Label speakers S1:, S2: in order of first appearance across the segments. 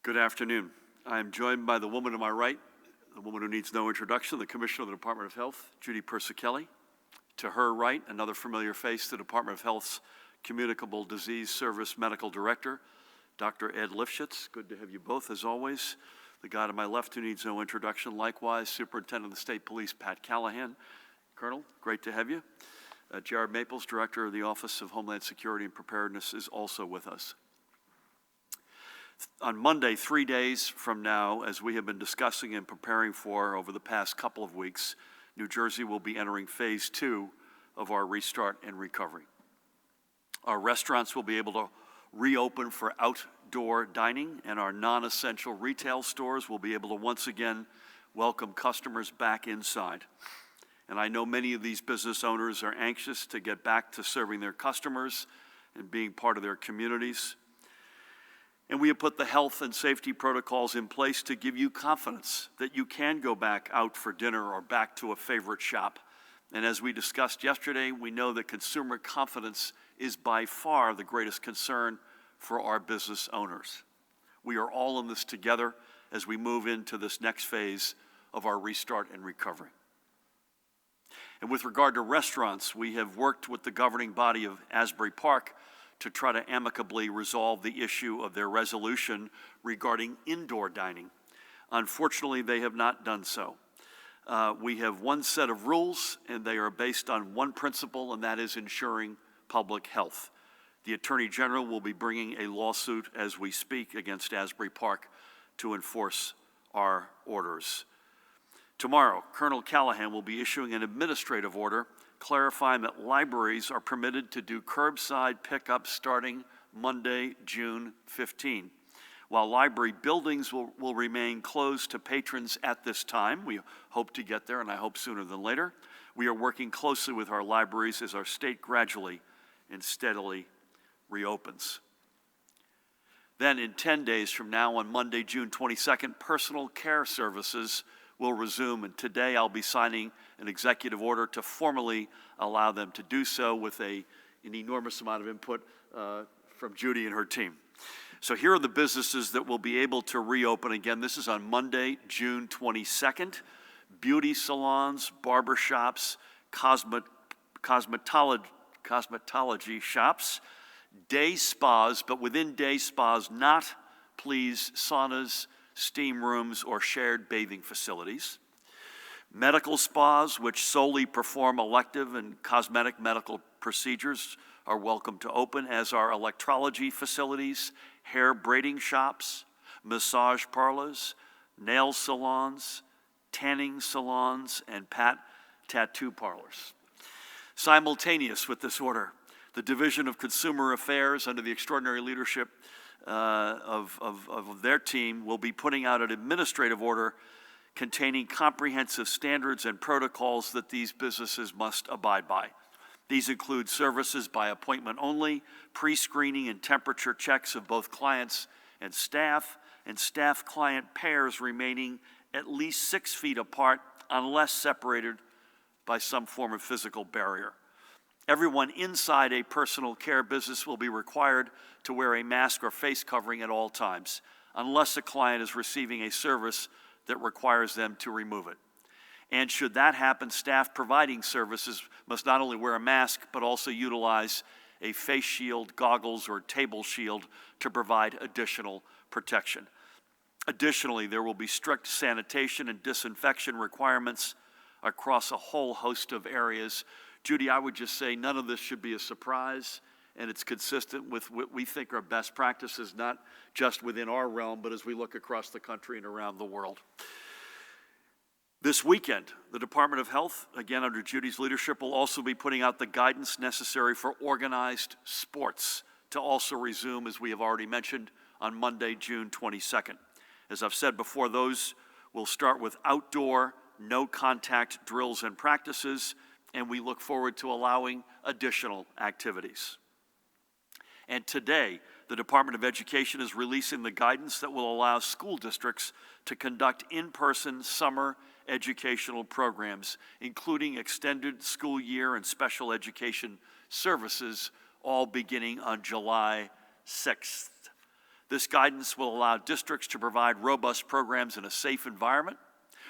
S1: Good afternoon. I am joined by the woman to my right, the woman who needs no introduction, the Commissioner of the Department of Health, Judy Persicelli. To her right, another familiar face, the Department of Health's Communicable Disease Service Medical Director, Dr. Ed Lifshitz. Good to have you both, as always. The guy to my left who needs no introduction, likewise, Superintendent of the State Police, Pat Callahan. Colonel, great to have you. Jared Maples, Director of the Office of Homeland Security and Preparedness, is also with us. On Monday, 3 days from now, as we have been discussing and preparing for over the past couple of weeks, New Jersey will be entering phase 2 of our restart and recovery. Our restaurants will be able to reopen for outdoor dining, and our non-essential retail stores will be able to once again welcome customers back inside. And I know many of these business owners are anxious to get back to serving their customers and being part of their communities. And we have put the health and safety protocols in place to give you confidence that you can go back out for dinner or back to a favorite shop. And as we discussed yesterday, we know that consumer confidence is by far the greatest concern for our business owners. We are all in this together as we move into this next phase of our restart and recovery. And with regard to restaurants, we have worked with the governing body of Asbury Park to try to amicably resolve the issue of their resolution regarding indoor dining. Unfortunately, they have not done so. We have one set of rules, and they are based on one principle, and that is ensuring public health. The Attorney General will be bringing a lawsuit as we speak against Asbury Park to enforce our orders. Tomorrow, Colonel Callahan will be issuing an administrative order clarifying that libraries are permitted to do curbside pickup starting Monday, June 15. While library buildings will remain closed to patrons at this time, we hope to get there, and I hope sooner than later, we are working closely with our libraries as our state gradually and steadily reopens. Then in 10 days from now, on Monday, June 22nd, personal care services will resume, and today I'll be signing an executive order to formally allow them to do so with an enormous amount of input from Judy and her team. So here are the businesses that will be able to reopen again. This is on Monday, June 22nd. Beauty salons, barbershops, cosmetology shops, day spas, but within day spas, not, please, saunas, steam rooms, or shared bathing facilities. Medical spas, which solely perform elective and cosmetic medical procedures, are welcome to open, as are electrology facilities, hair braiding shops, massage parlors, nail salons, tanning salons, and tattoo parlors. Simultaneous with this order, the Division of Consumer Affairs, under the extraordinary leadership of their team, will be putting out an administrative order containing comprehensive standards and protocols that these businesses must abide by. These include services by appointment only, pre-screening and temperature checks of both clients and staff client pairs remaining at least 6 feet apart unless separated by some form of physical barrier. Everyone inside a personal care business will be required to wear a mask or face covering at all times, unless a client is receiving a service that requires them to remove it. And should that happen, staff providing services must not only wear a mask, but also utilize a face shield, goggles, or table shield to provide additional protection. Additionally, there will be strict sanitation and disinfection requirements across a whole host of areas. Judy, I would just say none of this should be a surprise, and it's consistent with what we think are best practices, not just within our realm, but as we look across the country and around the world. This weekend, the Department of Health, again under Judy's leadership, will also be putting out the guidance necessary for organized sports to also resume, as we have already mentioned, on Monday, June 22nd. As I've said before, those will start with outdoor, no-contact drills and practices, and we look forward to allowing additional activities. And today, the Department of Education is releasing the guidance that will allow school districts to conduct in-person summer educational programs, including extended school year and special education services, all beginning on July 6th. This guidance will allow districts to provide robust programs in a safe environment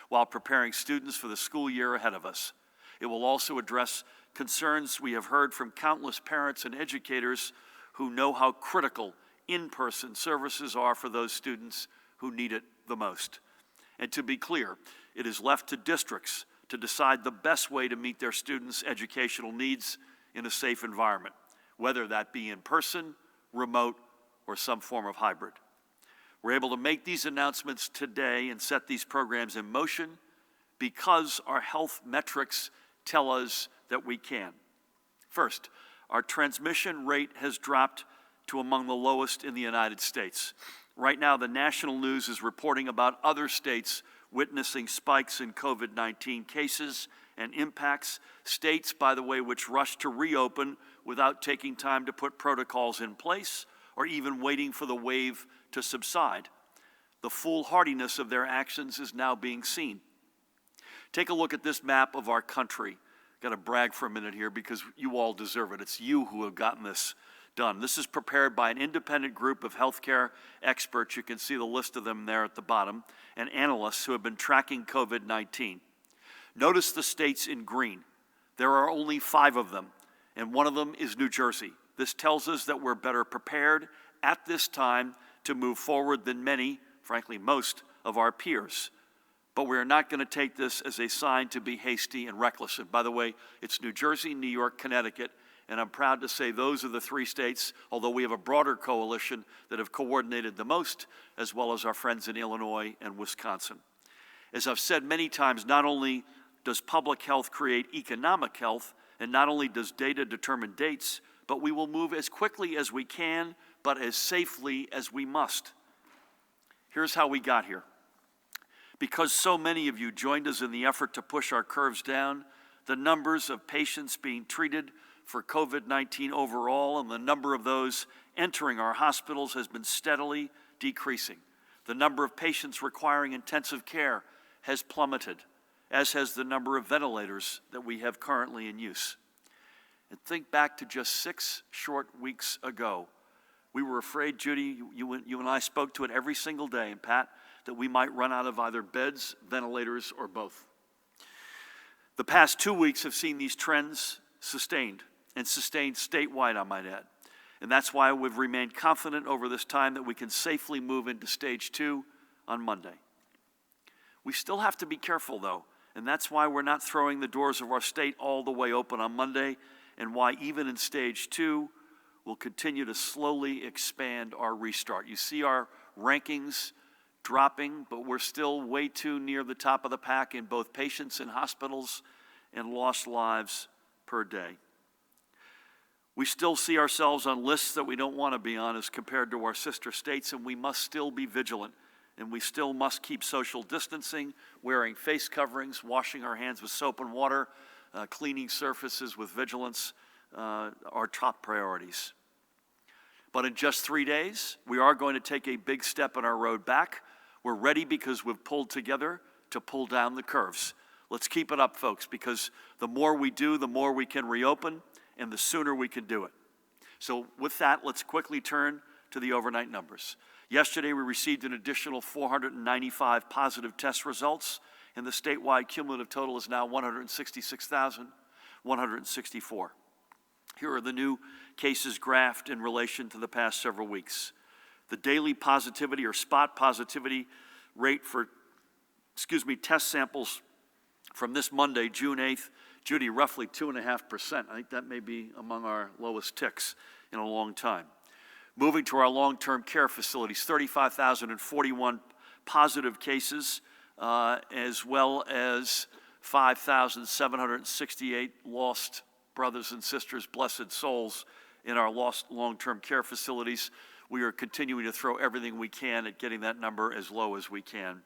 S1: while preparing students for the school year ahead of us. It will also address concerns we have heard from countless parents and educators who know how critical in-person services are for those students who need it the most. And to be clear, it is left to districts to decide the best way to meet their students' educational needs in a safe environment, whether that be in person, remote, or some form of hybrid. We're able to make these announcements today and set these programs in motion because our health metrics tell us that we can. First, our transmission rate has dropped to among the lowest in the United States. Right now, the national news is reporting about other states witnessing spikes in COVID-19 cases and impacts. States, by the way, which rushed to reopen without taking time to put protocols in place or even waiting for the wave to subside. The foolhardiness of their actions is now being seen. Take a look at this map of our country. Got to brag for a minute here because you all deserve it. It's you who have gotten this done. This is prepared by an independent group of healthcare experts. You can see the list of them there at the bottom, and analysts who have been tracking COVID-19. Notice the states in green. There are only 5 of them, and one of them is New Jersey. This tells us that we're better prepared at this time to move forward than many, frankly most, of our peers. But we are not going to take this as a sign to be hasty and reckless. And by the way, it's New Jersey, New York, Connecticut, and I'm proud to say those are the 3 states, although we have a broader coalition that have coordinated the most, as well as our friends in Illinois and Wisconsin. As I've said many times, not only does public health create economic health, and not only does data determine dates, but we will move as quickly as we can, but as safely as we must. Here's how we got here. Because so many of you joined us in the effort to push our curves down, the numbers of patients being treated for COVID-19 overall and the number of those entering our hospitals has been steadily decreasing. The number of patients requiring intensive care has plummeted, as has the number of ventilators that we have currently in use. And think back to just 6 short weeks ago. We were afraid, Judy, you and I spoke to it every single day, and Pat, that we might run out of either beds, ventilators, or both. The past 2 weeks have seen these trends sustained, and sustained statewide, I might add. And that's why we've remained confident over this time that we can safely move into stage 2 on Monday. We still have to be careful, though, and that's why we're not throwing the doors of our state all the way open on Monday, and why even in stage 2, we'll continue to slowly expand our restart. You see our rankings dropping, but we're still way too near the top of the pack in both patients in hospitals and lost lives per day. We still see ourselves on lists that we don't want to be on as compared to our sister states, and we must still be vigilant, and we still must keep social distancing, wearing face coverings, washing our hands with soap and water, cleaning surfaces with vigilance, are top priorities. But in just 3 days, we are going to take a big step on our road back. We're ready because we've pulled together to pull down the curves. Let's keep it up, folks, because the more we do, the more we can reopen, and the sooner we can do it. So with that, let's quickly turn to the overnight numbers. Yesterday, we received an additional 495 positive test results, and the statewide cumulative total is now 166,164. Here are the new cases graphed in relation to the past several weeks. The daily positivity or spot positivity rate for, test samples from this Monday, June 8th, Judy, roughly 2.5%. I think that may be among our lowest ticks in a long time. Moving to our long-term care facilities, 35,041 positive cases, as well as 5,768 lost brothers and sisters, blessed souls, in our lost long-term care facilities. We are continuing to throw everything we can at getting that number as low as we can.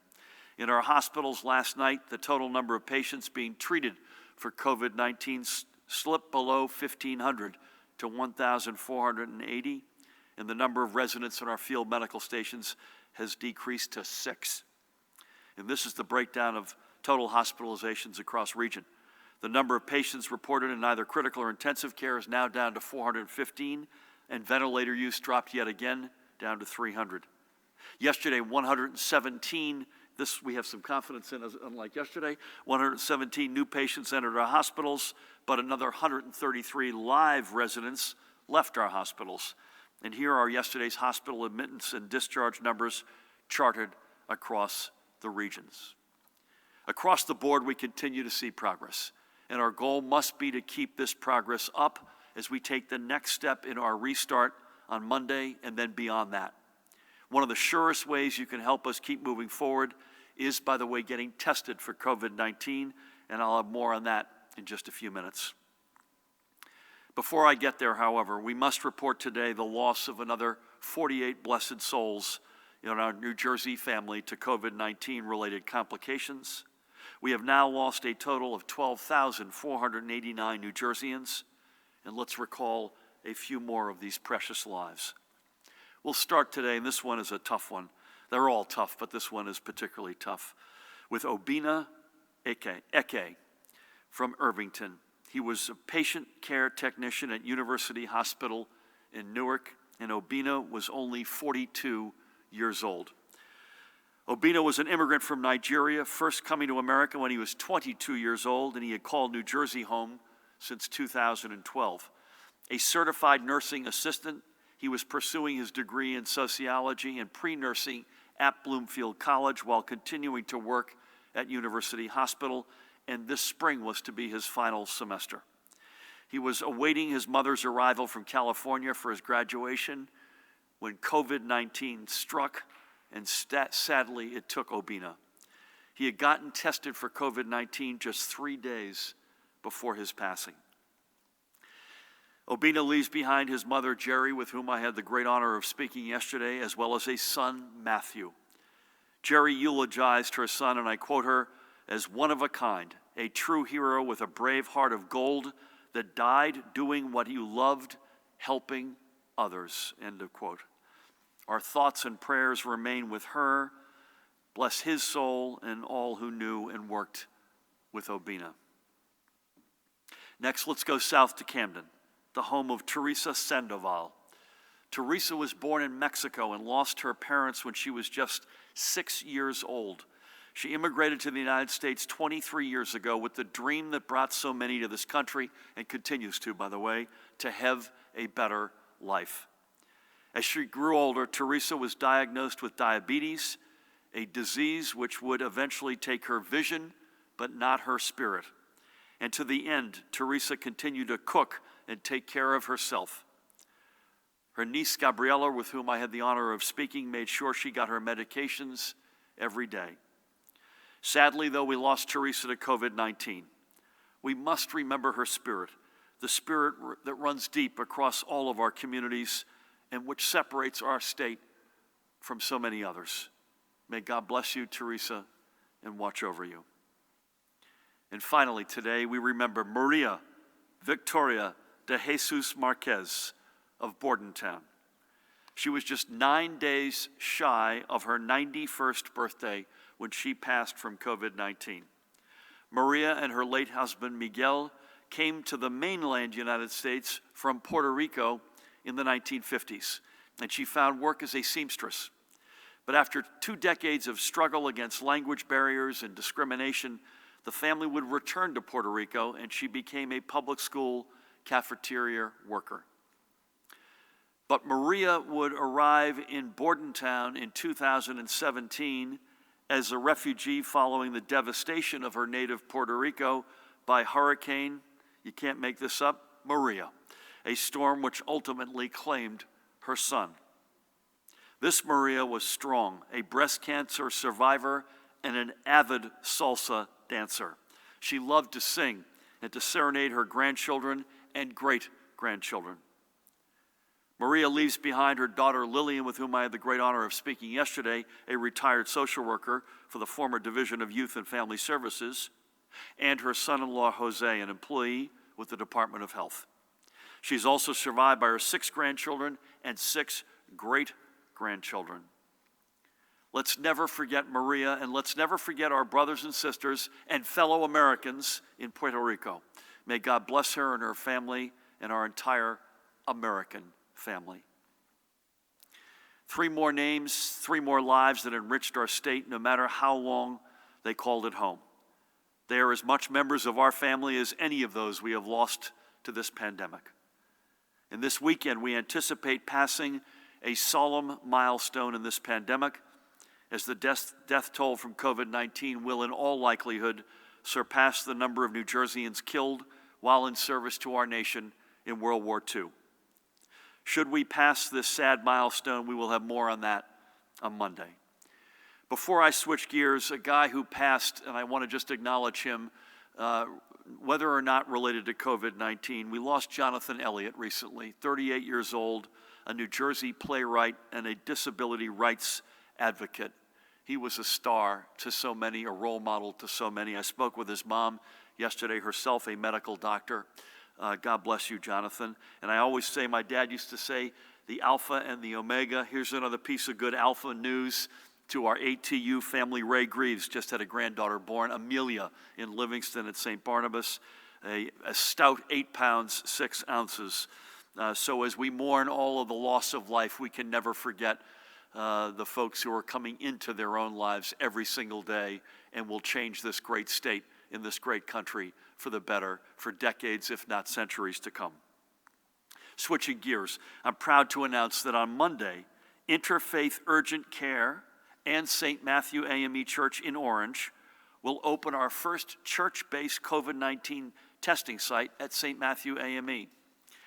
S1: In our hospitals last night, the total number of patients being treated for COVID-19 slipped below 1,500 to 1,480, and the number of residents in our field medical stations has decreased to 6. And this is the breakdown of total hospitalizations across region. The number of patients reported in either critical or intensive care is now down to 415, and ventilator use dropped yet again down to 300. Yesterday, 117, this we have some confidence in, unlike yesterday, 117 new patients entered our hospitals, but another 133 live residents left our hospitals. And here are yesterday's hospital admittance and discharge numbers charted across the regions. Across the board, we continue to see progress, and our goal must be to keep this progress up as we take the next step in our restart on Monday and then beyond that. One of the surest ways you can help us keep moving forward is, by the way, getting tested for COVID-19, and I'll have more on that in just a few minutes. Before I get there, however, we must report today the loss of another 48 blessed souls in our New Jersey family to COVID-19 related complications. We have now lost a total of 12,489 New Jerseyans, and let's recall a few more of these precious lives. We'll start today, and this one is a tough one. They're all tough, but this one is particularly tough, with Obina Eke from Irvington. He was a patient care technician at University Hospital in Newark, and Obina was only 42 years old. Obina was an immigrant from Nigeria, first coming to America when he was 22 years old, and he had called New Jersey home since 2012. A certified nursing assistant, he was pursuing his degree in sociology and pre-nursing at Bloomfield College while continuing to work at University Hospital, and this spring was to be his final semester. He was awaiting his mother's arrival from California for his graduation when COVID-19 struck, and sadly, it took Obina. He had gotten tested for COVID-19 just 3 days before his passing. Obina leaves behind his mother, Jerry, with whom I had the great honor of speaking yesterday, as well as a son, Matthew. Jerry eulogized her son, and I quote her, as one of a kind, a true hero with a brave heart of gold that died doing what you loved, helping others, end of quote. Our thoughts and prayers remain with her. Bless his soul and all who knew and worked with Obina. Next, let's go south to Camden, the home of Teresa Sandoval. Teresa was born in Mexico and lost her parents when she was just 6 years old. She immigrated to the United States 23 years ago with the dream that brought so many to this country, and continues to, by the way, to have a better life. As she grew older, Teresa was diagnosed with diabetes, a disease which would eventually take her vision, but not her spirit. And to the end, Teresa continued to cook and take care of herself. Her niece, Gabriella, with whom I had the honor of speaking, made sure she got her medications every day. Sadly, though, we lost Teresa to COVID-19. We must remember her spirit, the spirit that runs deep across all of our communities and which separates our state from so many others. May God bless you, Teresa, and watch over you. And finally, today we remember Maria Victoria Dejesus Marques of Bordentown. She was just 9 days shy of her 91st birthday when she passed from COVID-19. Maria and her late husband, Miguel, came to the mainland United States from Puerto Rico in the 1950s, and she found work as a seamstress. But after 2 decades of struggle against language barriers and discrimination, the family would return to Puerto Rico, and she became a public school cafeteria worker. But Maria would arrive in Bordentown in 2017 as a refugee following the devastation of her native Puerto Rico by Hurricane, you can't make this up, Maria, a storm which ultimately claimed her son. This Maria was strong, a breast cancer survivor and an avid salsa dancer. She loved to sing and to serenade her grandchildren and great-grandchildren. Maria leaves behind her daughter Lillian, with whom I had the great honor of speaking yesterday, a retired social worker for the former Division of Youth and Family Services, and her son-in-law Jose, an employee with the Department of Health. She's also survived by her 6 grandchildren and 6 great-grandchildren. Let's never forget Maria, and let's never forget our brothers and sisters and fellow Americans in Puerto Rico. May God bless her and her family and our entire American family. 3 more names, 3 more lives that enriched our state, no matter how long they called it home. They are as much members of our family as any of those we have lost to this pandemic. And this weekend, we anticipate passing a solemn milestone in this pandemic, as the death toll from COVID-19 will in all likelihood surpass the number of New Jerseyans killed while in service to our nation in World War II. Should we pass this sad milestone, we will have more on that on Monday. Before I switch gears, a guy who passed, and I want to just acknowledge him, whether or not related to COVID-19, we lost Jonathan Elliot recently, 38 years old, a New Jersey playwright and a disability rights advocate. He was a star to so many, a role model to so many. I spoke with his mom yesterday, herself a medical doctor. God bless you, Jonathan. And I always say, my dad used to say, the Alpha and the Omega. Here's another piece of good Alpha news to our ATU family. Ray Greaves just had a granddaughter born, Amelia, in Livingston at St. Barnabas, a stout 8 pounds, 6 ounces. So as we mourn all of the loss of life, we can never forget the folks who are coming into their own lives every single day and will change this great state in this great country for the better for decades, if not centuries to come. Switching gears, I'm proud to announce that on Monday, Interfaith Urgent Care and St. Matthew AME Church in Orange will open our first church-based COVID-19 testing site at St. Matthew AME.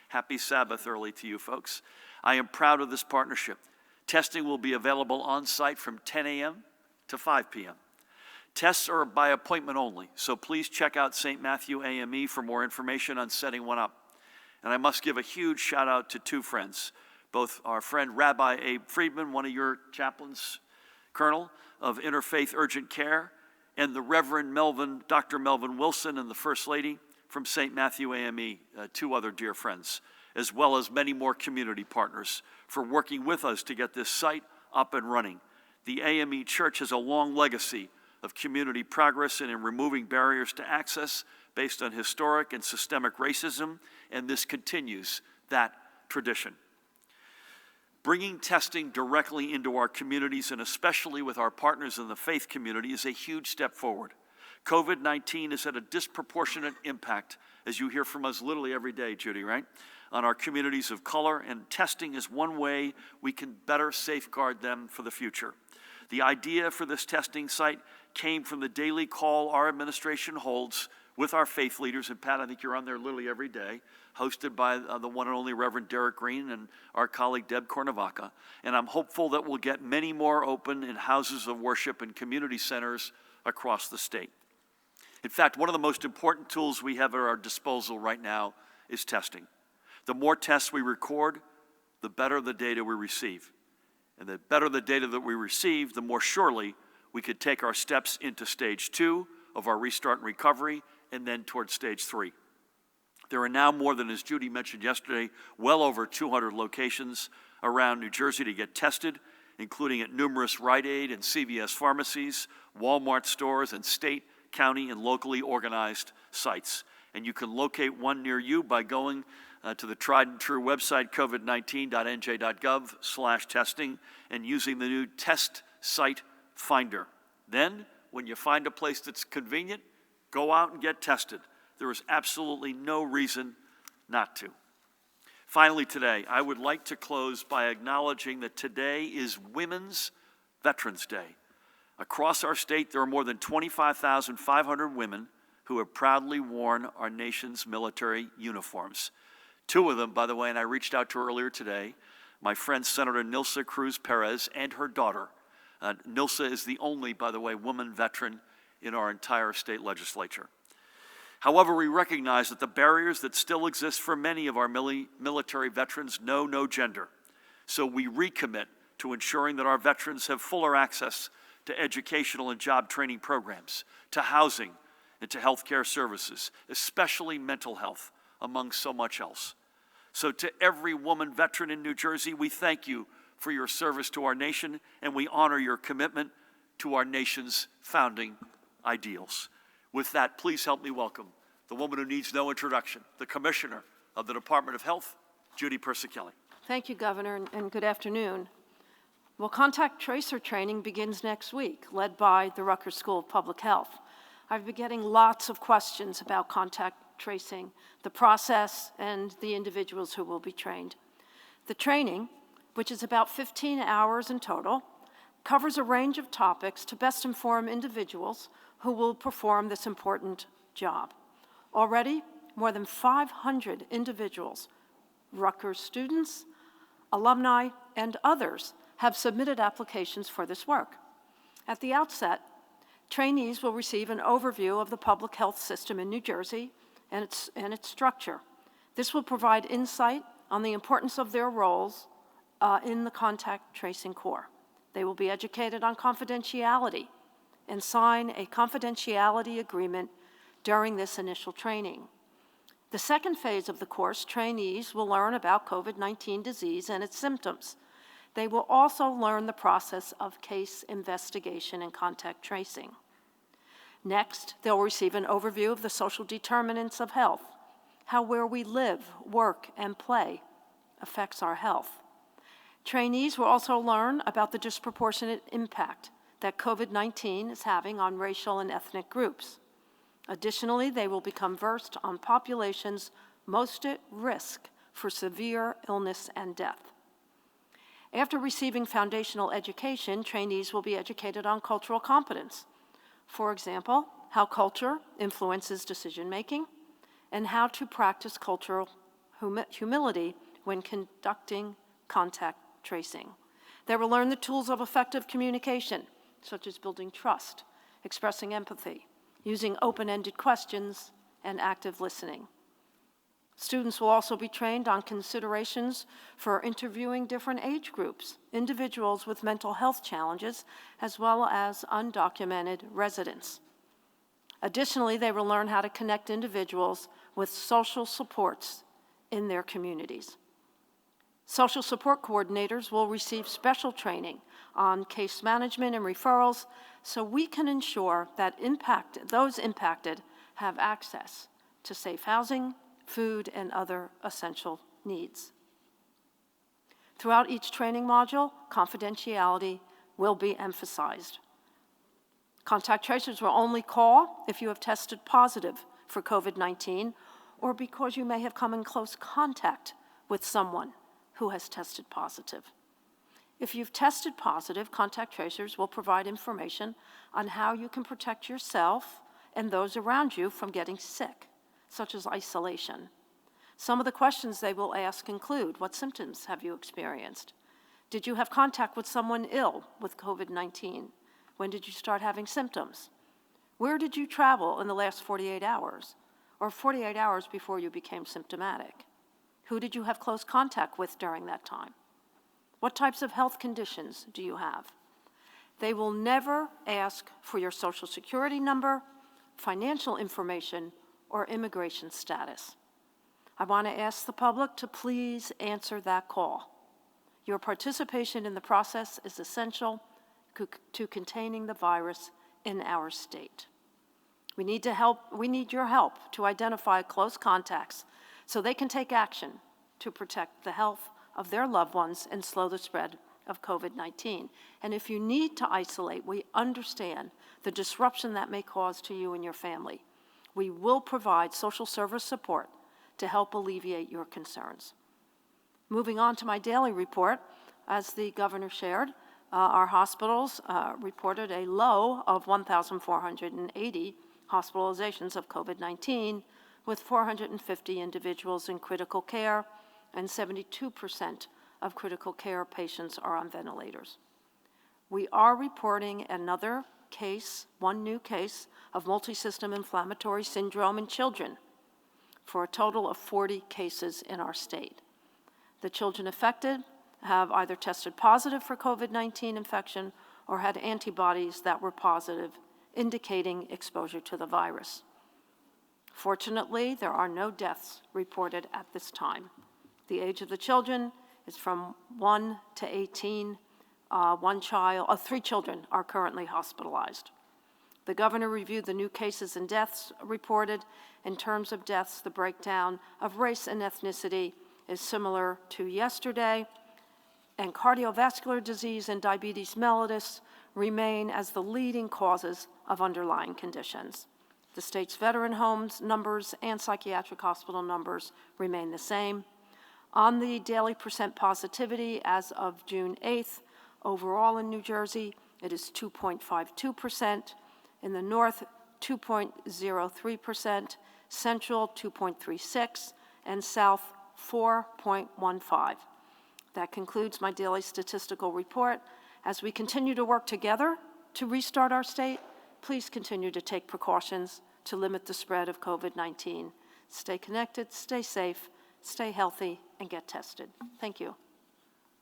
S1: Happy Sabbath early to you folks. I am proud of this partnership. Testing will be available on site from 10 a.m. to 5 p.m. Tests are by appointment only, so please check out St. Matthew AME for more information on setting one up. And I must give a huge shout out to 2 friends, both our friend Rabbi Abe Friedman, one of your chaplains, Colonel of Interfaith Urgent Care, and the Reverend Dr. Melvin Wilson and the First Lady from St. Matthew AME, 2 other dear friends, as well as many more community partners for working with us to get this site up and running. The AME Church has a long legacy of community progress and in removing barriers to access based on historic and systemic racism, and this continues that tradition. Bringing testing directly into our communities, and especially with our partners in the faith community, is a huge step forward. COVID-19 has had a disproportionate impact, as you hear from us literally every day, Judy, right, on our communities of color, and testing is one way we can better safeguard them for the future. The idea for this testing site came from the daily call our administration holds with our faith leaders, and Pat, I think you're on there literally every day, hosted by the one and only Reverend Derek Green and our colleague Deb Cornavaca. And I'm hopeful that we'll get many more open in houses of worship and community centers across the state. In fact, one of the most important tools we have at our disposal right now is testing. The more tests we record, the better the data we receive. And the better the data that we receive, the more surely we could take our steps into stage 2 of our restart and recovery, and then towards stage 3. There are now more than, as Judy mentioned yesterday, well over 200 locations around New Jersey to get tested, including at numerous Rite Aid and CVS pharmacies, Walmart stores, and state, county, and locally organized sites. And you can locate one near you by going to the tried and true website, covid19.nj.gov/testing, and using the new Test Site Finder. Then, when you find a place that's convenient, go out and get tested. There is absolutely no reason not to. Finally today, I would like to close by acknowledging that today is Women's Veterans Day. Across our state, there are more than 25,500 women who have proudly worn our nation's military uniforms. 2 of them, by the way, and I reached out to her earlier today, my friend Senator Nilsa Cruz Perez and her daughter. Nilsa is the only, by the way, woman veteran in our entire state legislature. However, we recognize that the barriers that still exist for many of our military veterans know no gender. So we recommit to ensuring that our veterans have fuller access to educational and job training programs, to housing, and to healthcare services, especially mental health, among so much else. So to every woman veteran in New Jersey, we thank you for your service to our nation, and we honor your commitment to our nation's founding ideals. With that, please help me welcome the woman who needs no introduction, the Commissioner of the Department of Health, Judy Persichilli.
S2: Thank you, Governor, and good afternoon. Well, contact tracer training begins next week, led by the Rutgers School of Public Health. I've been getting lots of questions about contact tracing, the process, and the individuals who will be trained. The training, which is about 15 hours in total, covers a range of topics to best inform individuals who will perform this important job. Already, more than 500 individuals, Rutgers students, alumni, and others have submitted applications for this work. At the outset, trainees will receive an overview of the public health system in New Jersey and its structure. This will provide insight on the importance of their roles in the contact tracing corps. They will be educated on confidentiality and sign a confidentiality agreement during this initial training. The second phase of the course, trainees will learn about COVID-19 disease and its symptoms. They will also learn the process of case investigation and contact tracing. Next, they'll receive an overview of the social determinants of health, how where we live, work, and play affects our health. Trainees will also learn about the disproportionate impact that COVID-19 is having on racial and ethnic groups. Additionally, they will become versed on populations most at risk for severe illness and death. After receiving foundational education, trainees will be educated on cultural competence. For example, how culture influences decision-making and how to practice cultural humility when conducting contact tracing. They will learn the tools of effective communication, such as building trust, expressing empathy, using open-ended questions, and active listening. Students will also be trained on considerations for interviewing different age groups, individuals with mental health challenges, as well as undocumented residents. Additionally, they will learn how to connect individuals with social supports in their communities. Social support coordinators will receive special training on case management and referrals so we can ensure that those impacted have access to safe housing, food, and other essential needs. Throughout each training module, confidentiality will be emphasized. Contact tracers will only call if you have tested positive for COVID-19 or because you may have come in close contact with someone who has tested positive. If you've tested positive, contact tracers will provide information on how you can protect yourself and those around you from getting sick, such as isolation. Some of the questions they will ask include, what symptoms have you experienced? Did you have contact with someone ill with COVID-19? When did you start having symptoms? Where did you travel in the last 48 hours? Or 48 hours before you became symptomatic? Who did you have close contact with during that time? What types of health conditions do you have? They will never ask for your Social Security number, financial information, or immigration status. I want to ask the public to please answer that call. Your participation in the process is essential to containing the virus in our state. We need your help to identify close contacts so they can take action to protect the health of their loved ones and slow the spread of COVID-19. And if you need to isolate, we understand the disruption that may cause to you and your family. We will provide social service support to help alleviate your concerns. Moving on to my daily report, as the governor shared, our hospitals reported a low of 1,480 hospitalizations of COVID-19, with 450 individuals in critical care, and 72% of critical care patients are on ventilators. We are reporting another case, one new case, of multisystem inflammatory syndrome in children, for a total of 40 cases in our state. The children affected have either tested positive for COVID-19 infection or had antibodies that were positive, indicating exposure to the virus. Fortunately, there are no deaths reported at this time. The age of the children is from 1 to 18. 3 children are currently hospitalized. The governor reviewed the new cases and deaths reported. In terms of deaths, the breakdown of race and ethnicity is similar to yesterday, and cardiovascular disease and diabetes mellitus remain as the leading causes of underlying conditions. The state's veteran homes numbers and psychiatric hospital numbers remain the same. On the daily percent positivity as of June 8th, overall in New Jersey, it is 2.52%. In the north, 2.03%, central 2.36%, and south 4.15%. That concludes my daily statistical report. As we continue to work together to restart our state, please continue to take precautions to limit the spread of COVID-19. Stay connected, stay safe, stay healthy, and get tested. Thank you.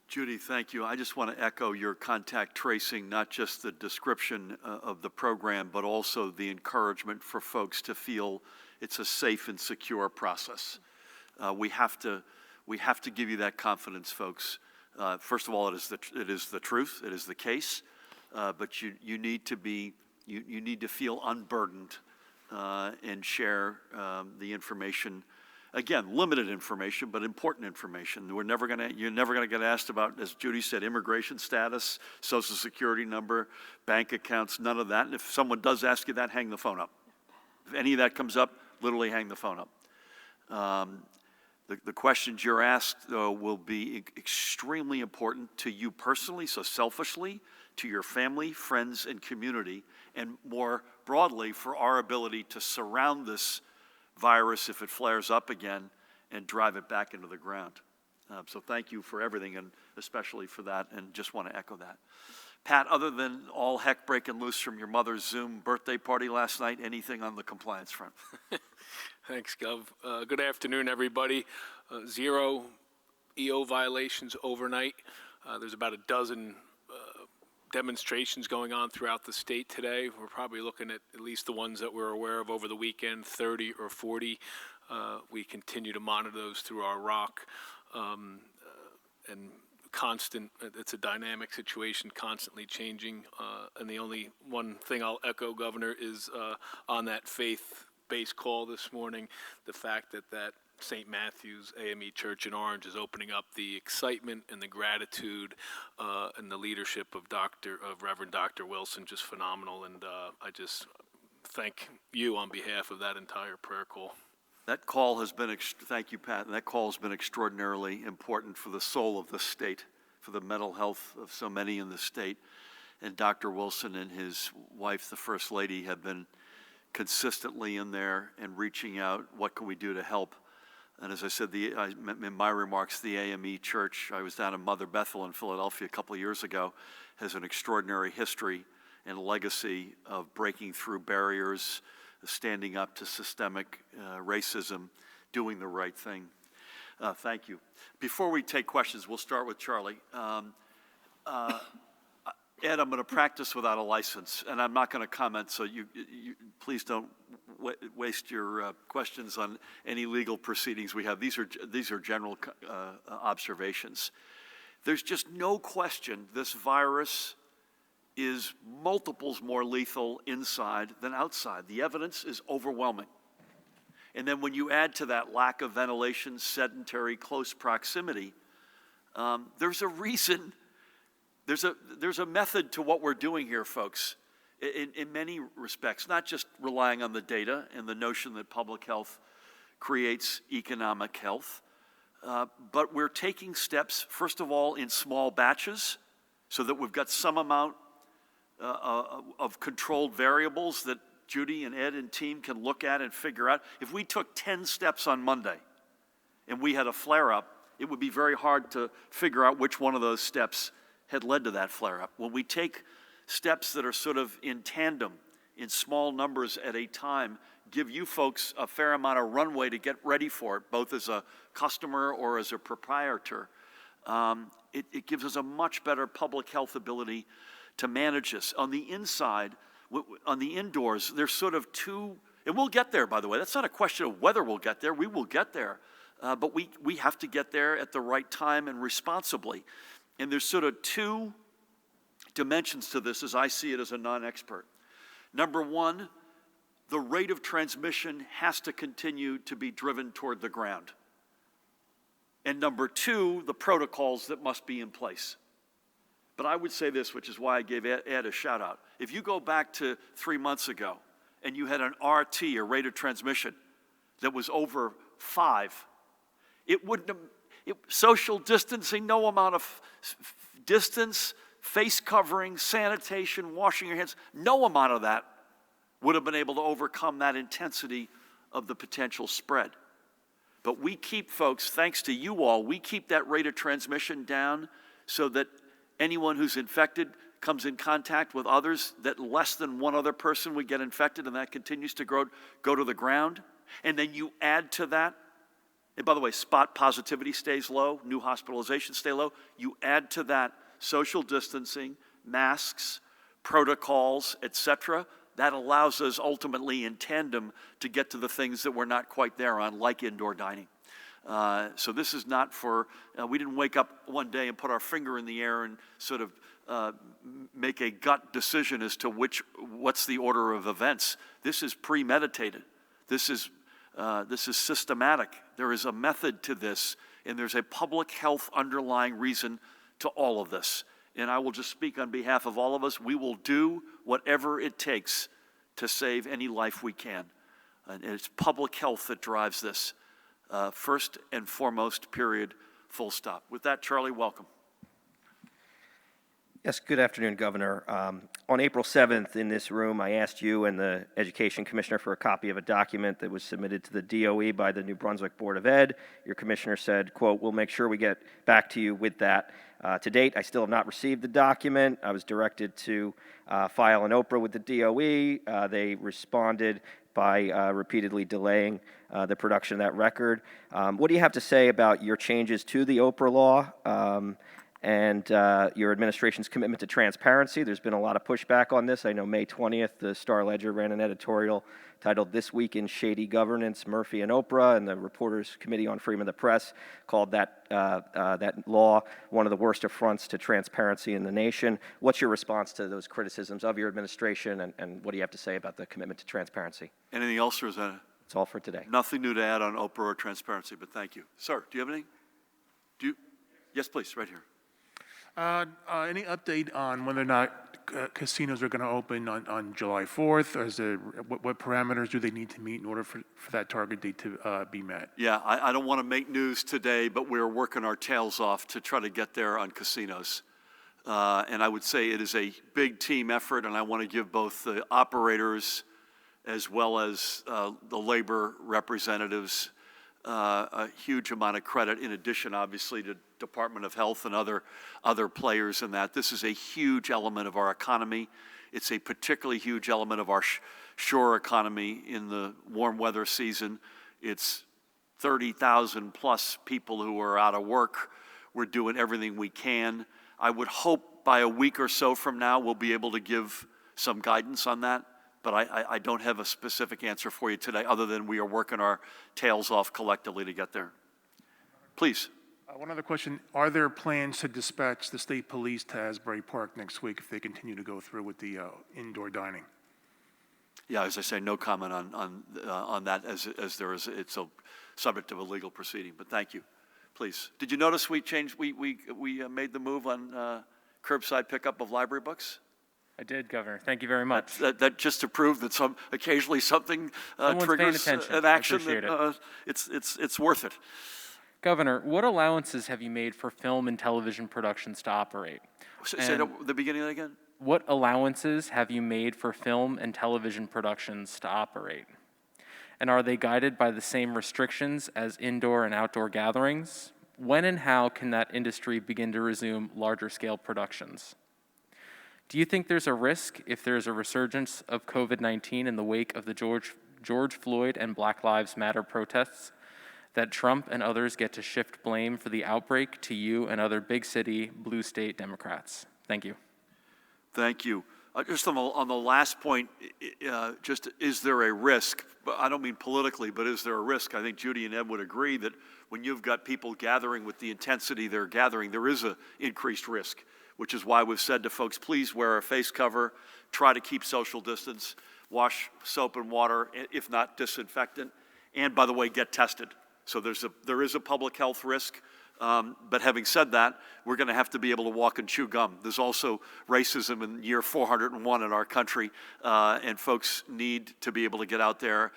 S1: Judy, thank you. I just want to echo your contact tracing, not just the description of the program, but also the encouragement for folks to feel it's a safe and secure process. We have to give you that confidence, folks. First of all, it is the truth, it is the case, but you need to feel unburdened and share the information. Again, limited information, but important information. You're never gonna get asked about, as Judy said, immigration status, social security number, bank accounts, none of that. And if someone does ask you that, hang the phone up. If any of that comes up, literally hang the phone up. The questions you're asked, though, will be extremely important to you personally, so selfishly, to your family, friends, and community, and more broadly for our ability to surround this virus if it flares up again and drive it back into the ground. So thank you for everything, and especially for that, and just want to echo that. Pat, other than all heck breaking loose from your mother's Zoom birthday party last night, anything on the compliance front?
S3: Thanks, Gov. Good afternoon, everybody. 0 EO violations overnight. There's about a dozen demonstrations going on throughout the state today. We're probably looking at least the ones that we're aware of over the weekend, 30 or 40. We continue to monitor those through our ROC, and constant, it's a dynamic situation, constantly changing. And the only one thing I'll echo, Governor, is on that faith-based call this morning, the fact that St. Matthew's AME Church in Orange is opening up, the excitement and the gratitude and the leadership of Reverend Dr. Wilson, just phenomenal. And I just thank you on behalf of that entire prayer call.
S1: That call has been, thank you, Pat, and that call has been extraordinarily important for the soul of the state, for the mental health of so many in the state. And Dr. Wilson and his wife, the First Lady, have been consistently in there and reaching out, what can we do to help? And as I said in my remarks, the AME Church, I was down in Mother Bethel in Philadelphia a couple of years ago, has an extraordinary history and legacy of breaking through barriers, standing up to systemic racism, doing the right thing. Thank you. Before we take questions, we'll start with Charlie. Ed, I'm going to practice without a license, and I'm not going to comment, so you please don't waste your questions on any legal proceedings we have. These are general observations. There's just no question this virus is multiples more lethal inside than outside. The evidence is overwhelming. And then when you add to that lack of ventilation, sedentary, close proximity, there's a reason, there's a method to what we're doing here, folks, in many respects, not just relying on the data and the notion that public health creates economic health, but we're taking steps, first of all, in small batches, so that we've got some amount of controlled variables that Judy and Ed and team can look at and figure out. If we took 10 steps on Monday and we had a flare-up, it would be very hard to figure out which one of those steps had led to that flare-up. When we take steps that are sort of in tandem, in small numbers at a time, give you folks a fair amount of runway to get ready for it, both as a customer or as a proprietor, it gives us a much better public health ability to manage this. On the inside, on the indoors, there's sort of two, and we'll get there, by the way. That's not a question of whether we'll get there. We will get there. But we have to get there at the right time and responsibly. And there's sort of two dimensions to this as I see it as a non-expert. Number one, the rate of transmission has to continue to be driven toward the ground. and number two, the protocols that must be in place. But I would say this, which is why I gave Ed a shout out. If you go back to 3 months ago and you had an RT, a rate of transmission, that was over 5, it wouldn't have, social distancing, no amount of distance, face covering, sanitation, washing your hands, no amount of that would have been able to overcome that intensity of the potential spread. But we keep, folks, thanks to you all, we keep that rate of transmission down so that anyone who's infected comes in contact with others, that less than one other person would get infected, and that continues to go to the ground. And then you add to that, and by the way, spot positivity stays low, new hospitalizations stay low. You add to that social distancing, masks, protocols, etc. That allows us ultimately in tandem to get to the things that we're not quite there on, like indoor dining. So this is not for, we didn't wake up one day and put our finger in the air and sort of make a gut decision as to what's the order of events. This is premeditated. This is systematic. There is a method to this, and there's a public health underlying reason to all of this. And I will just speak on behalf of all of us. We will do whatever it takes to save any life we can. And it's public health that drives this. First and foremost, period, full stop. With that, Charlie, welcome.
S4: Yes, good afternoon, Governor. On April 7th in this room, I asked you and the Education Commissioner for a copy of a document that was submitted to the DOE by the New Brunswick Board of Ed. Your commissioner said, quote, "We'll make sure we get back to you with that." To date, I still have not received the document. I was directed to file an OPRA with the DOE. They responded by repeatedly delaying the production of that record. What do you have to say about your changes to the OPRA law and your administration's commitment to transparency? There's been a lot of pushback on this. I know May 20th, the Star-Ledger ran an editorial titled "This Week in Shady Governance, Murphy and Oprah," and the Reporters Committee on Freedom of the Press called that law one of the worst affronts to transparency in the nation. What's your response to those criticisms of your administration, and what do you have to say about the commitment to transparency?
S1: Anything else, or is that?
S4: That's all for today.
S1: Nothing new to add on Oprah or transparency, but thank you. Sir, do you have anything? Yes, please, right here.
S5: Any update on whether or not casinos are going to open on July 4th? Or what parameters do they need to meet in order for that target date to be met?
S1: Yeah, I don't want to make news today, but we're working our tails off to try to get there on casinos. And I would say it is a big team effort, and I want to give both the operators as well as the labor representatives a huge amount of credit, in addition, obviously, to Department of Health and other players in that. This is a huge element of our economy. It's a particularly huge element of our shore economy in the warm weather season. It's 30,000 plus people who are out of work. We're doing everything we can. I would hope by a week or so from now we'll be able to give some guidance on that. But I don't have a specific answer for you today, other than we are working our tails off collectively to get there. Please.
S5: One other question. Are there plans to dispatch the state police to Asbury Park next week if they continue to go through with the indoor dining?
S1: Yeah, as I say, no comment on that, as there is, it's a subject of a legal proceeding, but thank you. Please. Did you notice we changed, we made the move on curbside pickup of library books?
S6: I did, Governor. Thank you very much.
S1: That just to prove that occasionally something triggers an action that it's worth it.
S6: Governor, what allowances have you made for film and television productions to operate?
S1: Say the beginning of that again?
S6: What allowances have you made for film and television productions to operate? And are they guided by the same restrictions as indoor and outdoor gatherings? When and how can that industry begin to resume larger scale productions? Do you think there's a risk if there's a resurgence of COVID-19 in the wake of the George Floyd and Black Lives Matter protests, that Trump and others get to shift blame for the outbreak to you and other big city, blue state Democrats? Thank you.
S1: Thank you. Just on the last point, just is there a risk? I don't mean politically, but is there a risk? I think Judy and Ed would agree that when you've got people gathering with the intensity they're gathering, there is an increased risk, which is why we've said to folks, please wear a face cover, try to keep social distance, wash soap and water, if not disinfectant, and by the way, get tested. So there is a public health risk. But having said that, we're going to have to be able to walk and chew gum. There's also racism in year 401 in our country, and folks need to be able to get out there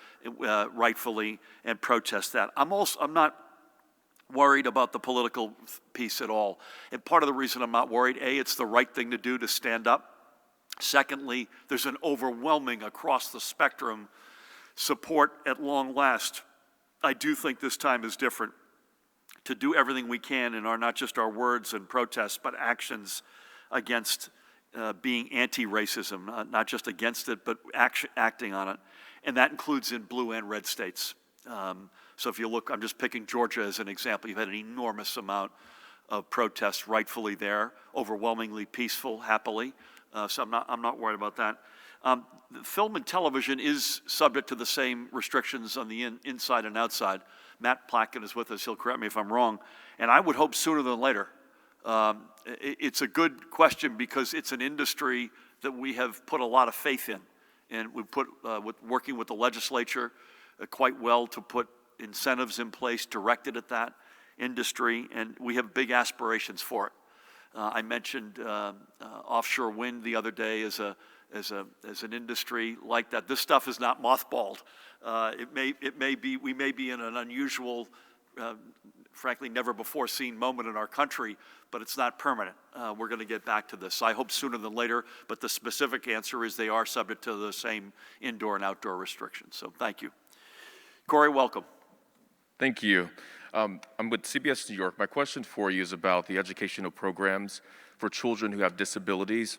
S1: rightfully and protest that. I'm not worried about the political piece at all. And part of the reason I'm not worried, A, it's the right thing to do to stand up. Secondly, there's an overwhelming across the spectrum support at long last. I do think this time is different, to do everything we can in our, not just our words and protests, but actions against being anti-racism, not just against it, but acting on it. And that includes in blue and red states. So if you look, I'm just picking Georgia as an example. You've had an enormous amount of protests rightfully there, overwhelmingly peaceful, happily. So I'm not worried about that. Film and television is subject to the same restrictions on the inside and outside. Matt Plackett is with us. He'll correct me if I'm wrong. And I would hope sooner than later. It's a good question because it's an industry that we have put a lot of faith in. And we've put, working with the legislature quite well to put incentives in place directed at that industry. And we have big aspirations for it. I mentioned offshore wind the other day as an industry like that. This stuff is not mothballed. We may be in an unusual, frankly, never before seen moment in our country, but it's not permanent. We're going to get back to this. I hope sooner than later, but the specific answer is they are subject to the same indoor and outdoor restrictions. So thank you. Corey, welcome.
S7: Thank you. I'm with CBS New York. My question for you is about the educational programs for children who have disabilities.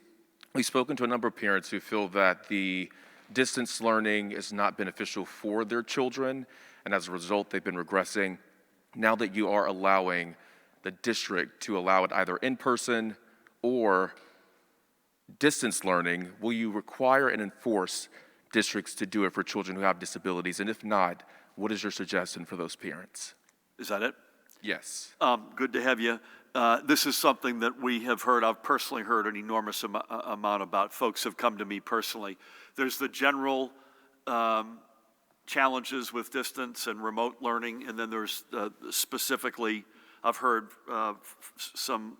S7: We've spoken to a number of parents who feel that the distance learning is not beneficial for their children, and as a result, they've been regressing. Now that you are allowing the district to allow it either in person or distance learning, will you require and enforce districts to do it for children who have disabilities? And if not, what is your suggestion for those parents?
S1: Is that it?
S7: Yes.
S1: Good to have you. This is something that we have heard. I've personally heard an enormous amount about. Folks have come to me personally. There's the general challenges with distance and remote learning, and then there's specifically, I've heard some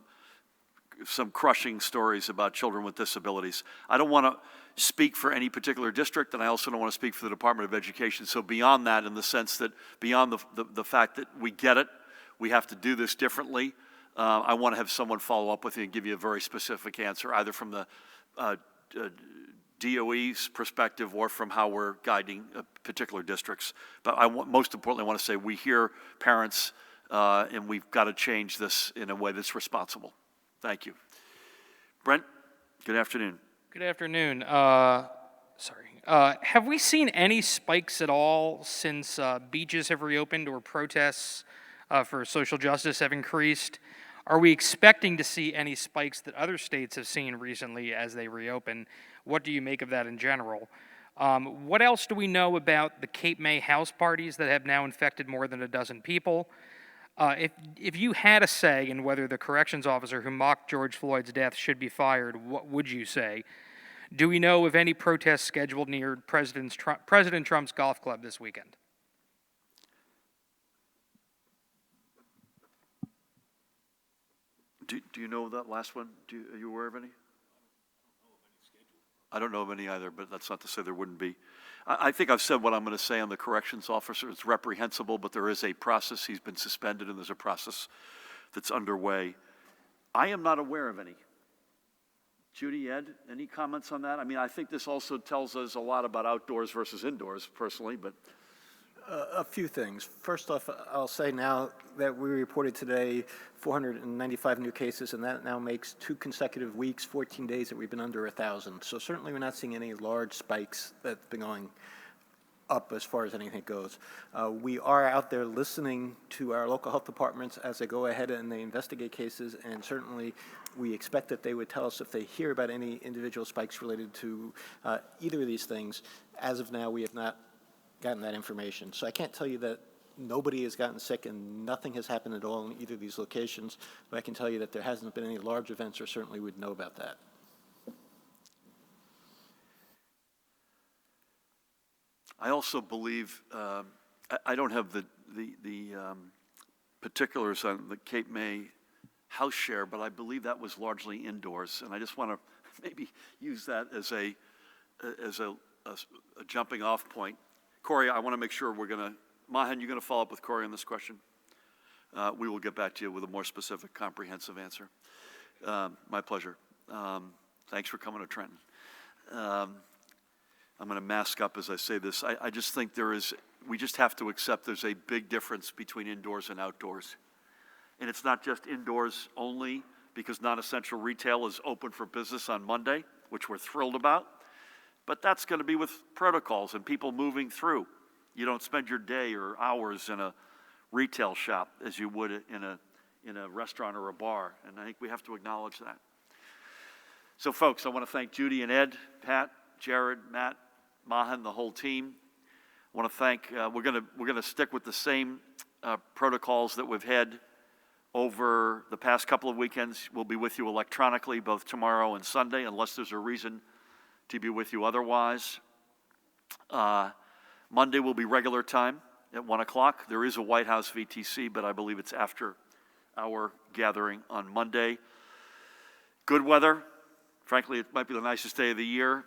S1: crushing stories about children with disabilities. I don't want to speak for any particular district, and I also don't want to speak for the Department of Education. So beyond that, in the sense that beyond the fact that we get it, we have to do this differently, I want to have someone follow up with you and give you a very specific answer, either from the DOE's perspective or from how we're guiding particular districts. But most importantly, I want to say we hear parents, and we've got to change this in a way that's responsible. Thank you. Brent, good afternoon.
S8: Good afternoon. Have we seen any spikes at all since beaches have reopened or protests for social justice have increased? Are we expecting to see any spikes that other states have seen recently as they reopen? What do you make of that in general? What else do we know about the Cape May house parties that have now infected more than a dozen people? If you had a say in whether the corrections officer who mocked George Floyd's death should be fired, what would you say? Do we know of any protests scheduled near President Trump's golf club this weekend?
S1: Do you know that last one? Are you aware of any? I don't know of any either, but that's not to say there wouldn't be. I think I've said what I'm going to say on the corrections officer. It's reprehensible, but there is a process. He's been suspended, and there's a process that's underway. I am not aware of any. Judy, Ed, any comments on that? I mean, I think this also tells us a lot about outdoors versus indoors, personally, but.
S9: A few things. First off, I'll say now that we reported today 495 new cases, and that now makes 2 consecutive weeks, 14 days that we've been under 1,000. So certainly we're not seeing any large spikes that's been going up as far as anything goes. We are out there listening to our local health departments as they go ahead and they investigate cases, and certainly we expect that they would tell us if they hear about any individual spikes related to either of these things. As of now, we have not gotten that information. So I can't tell you that nobody has gotten sick and nothing has happened at all in either of these locations, but I can tell you that there hasn't been any large events, or certainly would know about that. I
S1: also believe, I don't have particulars on the Cape May house share, but I believe that was largely indoors, and I just want to maybe use that as a jumping off point. Corey, I want to make sure Mahan, you're going to follow up with Corey on this question? We will get back to you with a more specific, comprehensive answer. My pleasure. Thanks for coming to Trenton. I'm going to mask up as I say this. I just think we just have to accept there's a big difference between indoors and outdoors. And it's not just indoors only, because non-essential retail is open for business on Monday, which we're thrilled about. But that's going to be with protocols and people moving through. You don't spend your day or hours in a retail shop as you would in a restaurant or a bar. And I think we have to acknowledge that. So folks, I want to thank Judy and Ed, Pat, Jared, Matt, Mahan, the whole team. I want to thank, we're going to stick with the same protocols that we've had over the past couple of weekends. We'll be with you electronically both tomorrow and Sunday, unless there's a reason to be with you otherwise. Monday will be regular time at 1 o'clock. There is a White House VTC, but I believe it's after our gathering on Monday. Good weather. Frankly, it might be the nicest day of the year.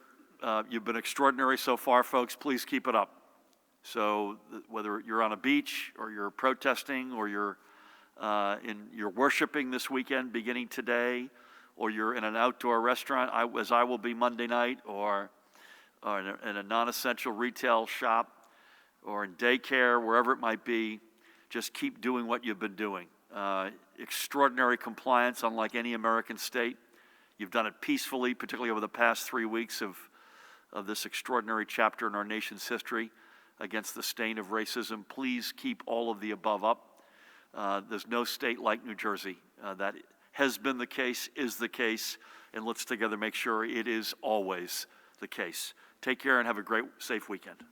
S1: You've been extraordinary so far, folks. Please keep it up. So whether you're on a beach or you're protesting or you're worshiping this weekend beginning today, or you're in an outdoor restaurant, as I will be Monday night, or in a non-essential retail shop, or in daycare, wherever it might be, just keep doing what you've been doing. Extraordinary compliance, unlike any American state. You've done it peacefully, particularly over the past 3 weeks of this extraordinary chapter in our nation's history against the stain of racism. Please keep all of the above up. There's no state like New Jersey. That has been the case, is the case, and let's together make sure it is always the case. Take care and have a great, safe weekend.